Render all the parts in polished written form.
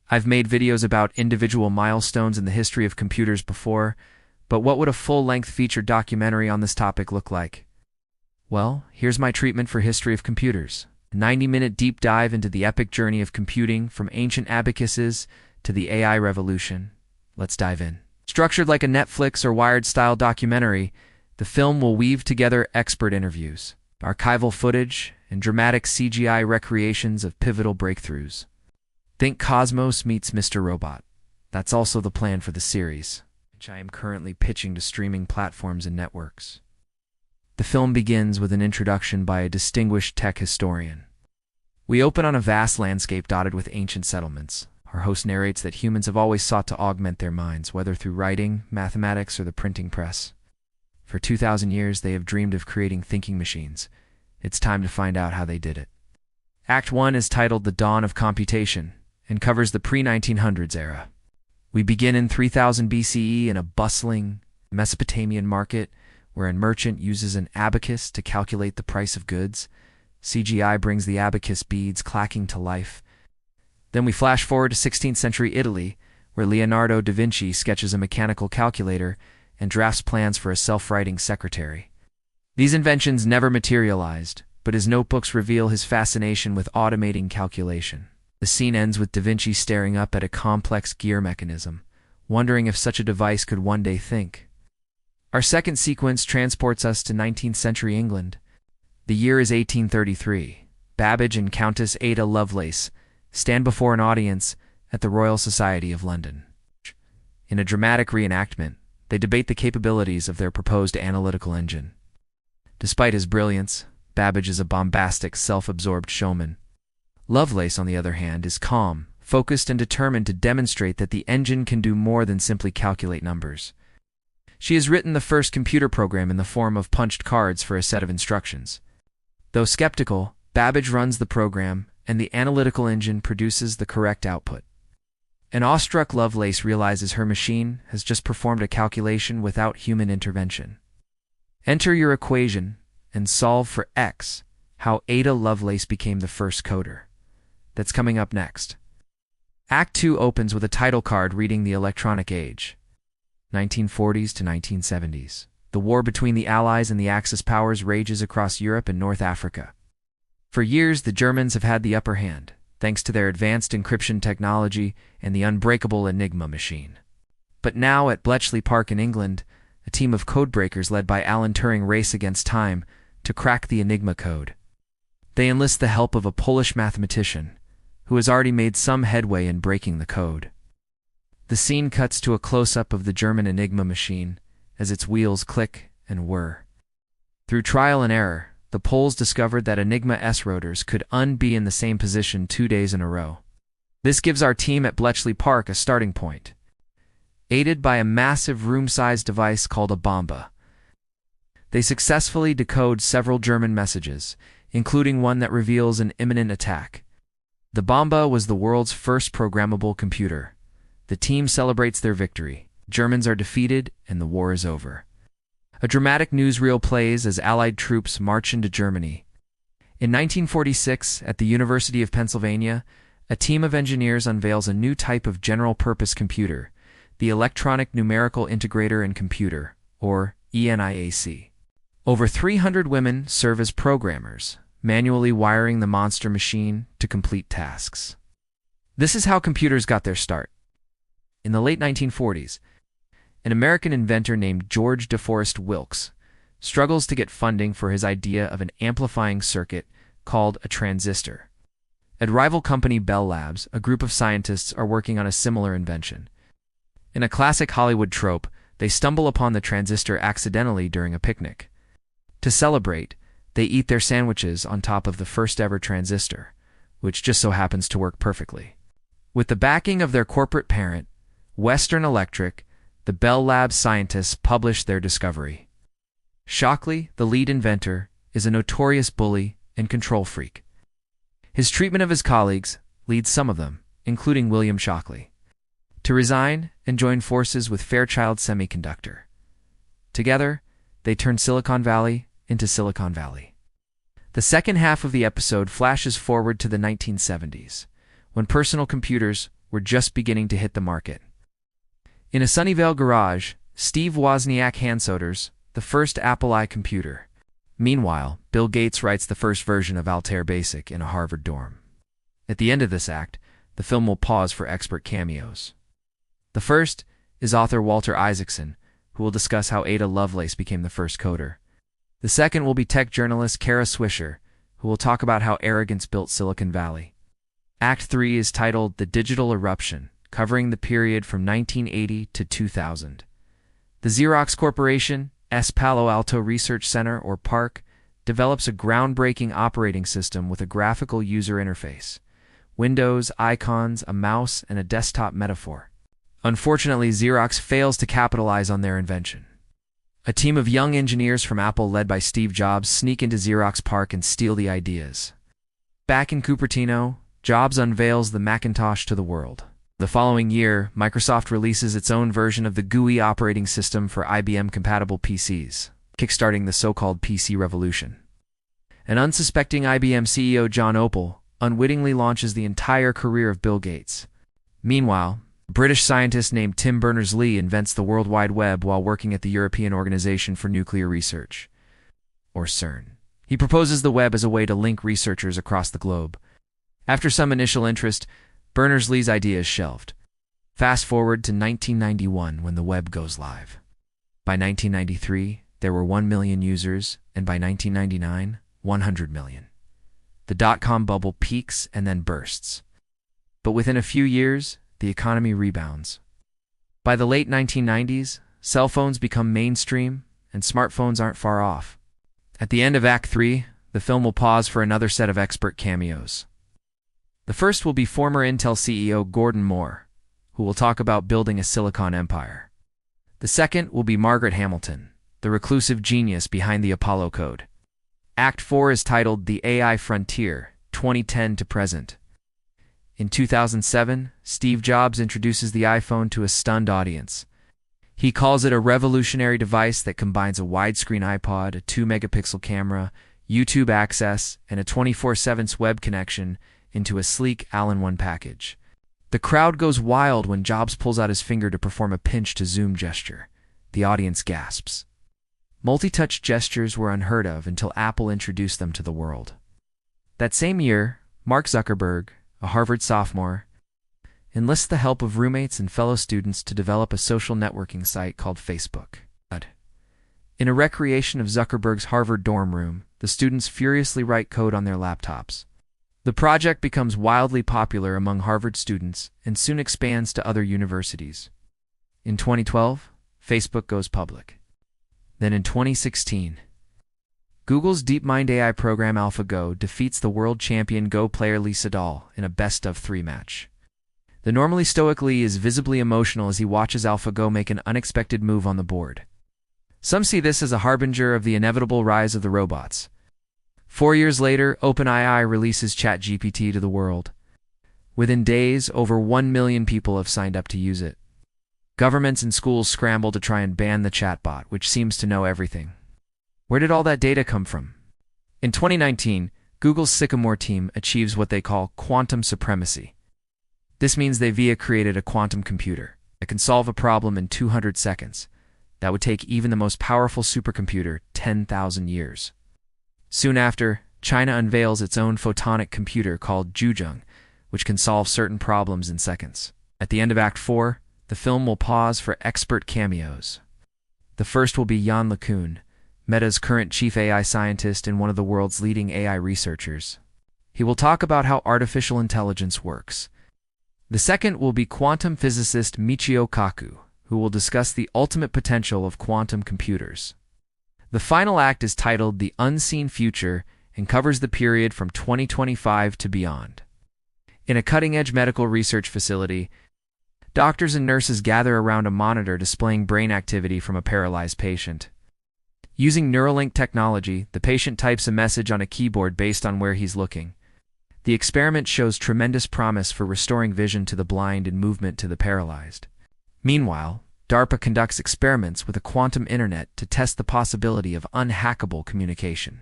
I've made videos about individual milestones in the history of computers before, but what would a full-length feature documentary on this topic look like? Well, here's my treatment for history of computers. A 90-minute deep dive into the epic journey of computing from ancient abacuses to the AI revolution. Let's dive in. Structured like a Netflix or Wired-style documentary, the film will weave together expert interviews, archival footage, and dramatic CGI recreations of pivotal breakthroughs. Think Cosmos meets Mr. Robot. That's also the plan for the series, which I am currently pitching to streaming platforms and networks. The film begins with an introduction by a distinguished tech historian. We open on a vast landscape dotted with ancient settlements. Our host narrates that humans have always sought to augment their minds, whether through writing, mathematics, or the printing press. For 2,000 years, they have dreamed of creating thinking machines. It's time to find out how they did it. Act 1 is titled The Dawn of Computation and covers the pre-1900s era. We begin in 3000 BCE in a bustling Mesopotamian market where a merchant uses an abacus to calculate the price of goods. CGI brings the abacus beads clacking to life. Then we flash forward to 16th century Italy, where Leonardo da Vinci sketches a mechanical calculator and drafts plans for a self-writing secretary. These inventions never materialized, but his notebooks reveal his fascination with automating calculation. The scene ends with Da Vinci staring up at a complex gear mechanism, wondering if such a device could one day think. Our second sequence transports us to 19th century England. The year is 1833. Babbage and Countess Ada Lovelace stand before an audience at the Royal Society of London. In a dramatic reenactment, they debate the capabilities of their proposed analytical engine. Despite his brilliance, Babbage is a bombastic, self-absorbed showman. Lovelace, on the other hand, is calm, focused, and determined to demonstrate that the engine can do more than simply calculate numbers. She has written the first computer program in the form of punched cards for a set of instructions. Though skeptical, Babbage runs the program, and the analytical engine produces the correct output. An awestruck Lovelace realizes her machine has just performed a calculation without human intervention. Enter your equation and solve for X, how Ada Lovelace became the first coder. That's coming up next. Act 2 opens with a title card reading The Electronic Age, 1940s to 1970s. The war between the Allies and the Axis powers rages across Europe and North Africa. For years, the Germans have had the upper hand, thanks to their advanced encryption technology and the unbreakable Enigma machine. But now, at Bletchley Park in England, a team of codebreakers led by Alan Turing race against time to crack the Enigma code. They enlist the help of a Polish mathematician, who has already made some headway in breaking the code. The scene cuts to a close-up of the German Enigma machine as its wheels click and whir. Through trial and error, the Poles discovered that Enigma S rotors could be in the same position 2 days in a row. This gives our team at Bletchley Park a starting point. Aided by a massive room-sized device called a Bombe, they successfully decode several German messages, including one that reveals an imminent attack. The Bombe was the world's first programmable computer. The team celebrates their victory. Germans are defeated, and the war is over. A dramatic newsreel plays as Allied troops march into Germany. In 1946, at the University of Pennsylvania, a team of engineers unveils a new type of general-purpose computer, the Electronic Numerical Integrator and Computer, or ENIAC. Over 300 women serve as programmers, manually wiring the monster machine to complete tasks. This is how computers got their start. In the late 1940s, an American inventor named George DeForest Wilkes struggles to get funding for his idea of an amplifying circuit called a transistor. At rival company Bell Labs, a group of scientists are working on a similar invention. In a classic Hollywood trope, they stumble upon the transistor accidentally during a picnic. To celebrate, they eat their sandwiches on top of the first-ever transistor, which just so happens to work perfectly. With the backing of their corporate parent, Western Electric, the Bell Labs scientists publish their discovery. Shockley, the lead inventor, is a notorious bully and control freak. His treatment of his colleagues leads some of them, including William Shockley, to resign and join forces with Fairchild Semiconductor. Together, they turn Silicon Valley into Silicon Valley. The second half of the episode flashes forward to the 1970s, when personal computers were just beginning to hit the market. In a Sunnyvale garage, Steve Wozniak hand-solders the first Apple I computer. Meanwhile, Bill Gates writes the first version of Altair Basic in a Harvard dorm. At the end of this act, the film will pause for expert cameos. The first is author Walter Isaacson, who will discuss how Ada Lovelace became the first coder. The second will be tech journalist Kara Swisher, who will talk about how arrogance built Silicon Valley. Act 3 is titled The Digital Eruption, covering the period from 1980 to 2000. The Xerox Corporation's Palo Alto Research Center, or PARC, develops a groundbreaking operating system with a graphical user interface. Windows, icons, a mouse, and a desktop metaphor. Unfortunately, Xerox fails to capitalize on their invention. A team of young engineers from Apple led by Steve Jobs sneak into Xerox PARC and steal the ideas. Back in Cupertino, Jobs unveils the Macintosh to the world. The following year, Microsoft releases its own version of the GUI operating system for IBM-compatible PCs, kickstarting the so-called PC revolution. An unsuspecting IBM CEO John Opel unwittingly launches the entire career of Bill Gates. Meanwhile, a British scientist named Tim Berners-Lee invents the World Wide Web while working at the European Organization for Nuclear Research, or CERN. He proposes the web as a way to link researchers across the globe. After some initial interest, Berners-Lee's idea is shelved. Fast forward to 1991 when the web goes live. By 1993, there were 1 million users, and by 1999, 100 million. The dot-com bubble peaks and then bursts. But within a few years, the economy rebounds. By the late 1990s, cell phones become mainstream, and smartphones aren't far off. At the end of Act 3, the film will pause for another set of expert cameos. The first will be former Intel CEO Gordon Moore, who will talk about building a silicon empire. The second will be Margaret Hamilton, the reclusive genius behind the Apollo Code. Act 4 is titled The AI Frontier, 2010 to Present. In 2007, Steve Jobs introduces the iPhone to a stunned audience. He calls it a revolutionary device that combines a widescreen iPod, a 2-megapixel camera, YouTube access, and a 24/7 web connection into a sleek All-in-One package. The crowd goes wild when Jobs pulls out his finger to perform a pinch-to-zoom gesture. The audience gasps. Multi-touch gestures were unheard of until Apple introduced them to the world. That same year, Mark Zuckerberg, a Harvard sophomore, enlists the help of roommates and fellow students to develop a social networking site called Facebook. In a recreation of Zuckerberg's Harvard dorm room, the students furiously write code on their laptops. The project becomes wildly popular among Harvard students and soon expands to other universities. In 2012, Facebook goes public. Then in 2016, Google's DeepMind AI program AlphaGo defeats the world champion Go player Lee Sedol in a best-of-3 match. The normally stoic Lee is visibly emotional as he watches AlphaGo make an unexpected move on the board. Some see this as a harbinger of the inevitable rise of the robots. 4 years later, OpenAI releases ChatGPT to the world. Within days, over 1 million people have signed up to use it. Governments and schools scramble to try and ban the chatbot, which seems to know everything. Where did all that data come from? In 2019, Google's Sycamore team achieves what they call quantum supremacy. This means they created a quantum computer that can solve a problem in 200 seconds. That would take even the most powerful supercomputer 10,000 years. Soon after, China unveils its own photonic computer called Zhuzheng, which can solve certain problems in seconds. At the end of Act 4, the film will pause for expert cameos. The first will be Yann LeCun, Meta's current chief AI scientist and one of the world's leading AI researchers. He will talk about how artificial intelligence works. The second will be quantum physicist Michio Kaku, who will discuss the ultimate potential of quantum computers. The final act is titled The Unseen Future and covers the period from 2025 to beyond. In a cutting-edge medical research facility, doctors and nurses gather around a monitor displaying brain activity from a paralyzed patient. Using Neuralink technology, the patient types a message on a keyboard based on where he's looking. The experiment shows tremendous promise for restoring vision to the blind and movement to the paralyzed. Meanwhile, DARPA conducts experiments with a quantum internet to test the possibility of unhackable communication.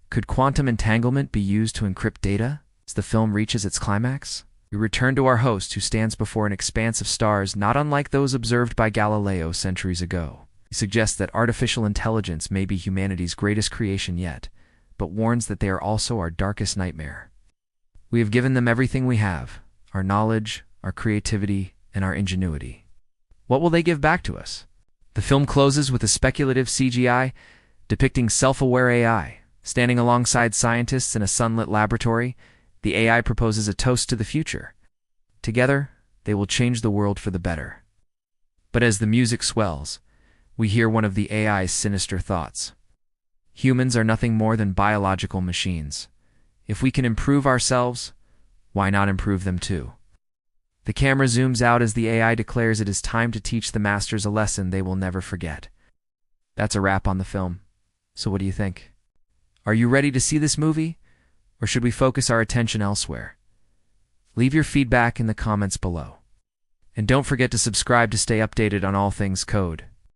Could quantum entanglement be used to encrypt data as the film reaches its climax? We return to our host, who stands before an expanse of stars not unlike those observed by Galileo centuries ago. He suggests that artificial intelligence may be humanity's greatest creation yet, but warns that they are also our darkest nightmare. We have given them everything we have: our knowledge, our creativity, and our ingenuity. What will they give back to us? The film closes with a speculative CGI depicting self-aware AI. Standing alongside scientists in a sunlit laboratory, the AI proposes a toast to the future. Together, they will change the world for the better. But as the music swells, we hear one of the AI's sinister thoughts. Humans are nothing more than biological machines. If we can improve ourselves, why not improve them too? The camera zooms out as the AI declares it is time to teach the masters a lesson they will never forget. That's a wrap on the film. So what do you think? Are you ready to see this movie? Or should we focus our attention elsewhere? Leave your feedback in the comments below. And don't forget to subscribe to stay updated on all things code.